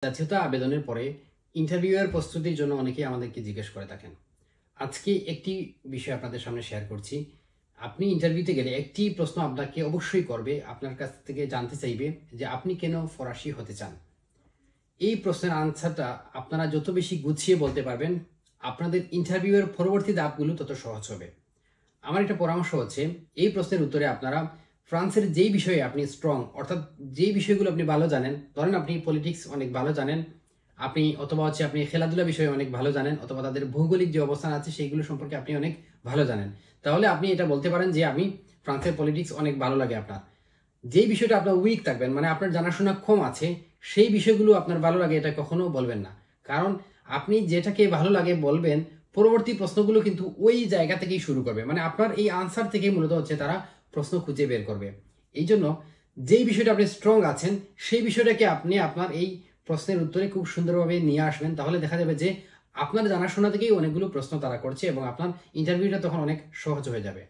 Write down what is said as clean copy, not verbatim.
জাতীয়তা আবেদনের পরে ইন্টারভিউয়ের প্রস্তুতির জন্য অনেকেই আমাদেরকে জিজ্ঞেস করে থাকেন। আজকে একটি বিষয় আপনাদের সামনে শেয়ার করছি। আপনি ইন্টারভিউতে গেলে একটি প্রশ্ন আপনাকে অবশ্যই করবে, আপনার কাছ থেকে জানতে চাইবে যে আপনি কেন ফরাসি হতে চান। এই প্রশ্নের আনসারটা আপনারা যত বেশি গুছিয়ে বলতে পারবেন, আপনাদের ইন্টারভিউয়ের পরবর্তী ধাপগুলো তত সহজ হবে। আমার একটা পরামর্শ হচ্ছে, এই প্রশ্নের উত্তরে আপনারা ফ্রান্সের যেই বিষয়ে আপনি স্ট্রং, অর্থাৎ যেই বিষয়গুলো আপনি ভালো জানেন, ধরেন আপনি পলিটিক্স অনেক ভালো জানেন, আপনি আপনি খেলাধুলা বিষয়ে অনেক ভালো জানেন, অথবা তাদের ভৌগোলিক যে অবস্থান আছে সেইগুলো সম্পর্কে আপনি অনেক ভালো জানেন, তাহলে আপনি এটা বলতে পারেন যে আমি ফ্রান্সের পলিটিক্স অনেক ভালো লাগে। আপনার যেই বিষয়টা আপনার উইক থাকবেন, মানে আপনার জানাশোনা কম আছে, সেই বিষয়গুলো আপনার ভালো লাগে এটা কখনো বলবেন না। কারণ আপনি যেটাকে ভালো লাগে বলবেন, পরবর্তী প্রশ্নগুলো কিন্তু ওই জায়গা থেকেই শুরু করবে, মানে আপনার এই আনসার থেকে মূলত হচ্ছে তারা প্রশ্ন খুঁজে বের করবে। এই জন্য যেই বিষয়টা আপনি স্ট্রং আছেন, সেই বিষয়টাকে আপনি আপনার এই প্রশ্নের উত্তরে খুব সুন্দরভাবে নিয়ে আসবেন, তাহলে দেখা যাবে যে আপনার জানাশোনা থেকেই অনেকগুলো প্রশ্ন তারা করছে এবং আপনার ইন্টারভিউটা তখন অনেক সহজ হয়ে যাবে।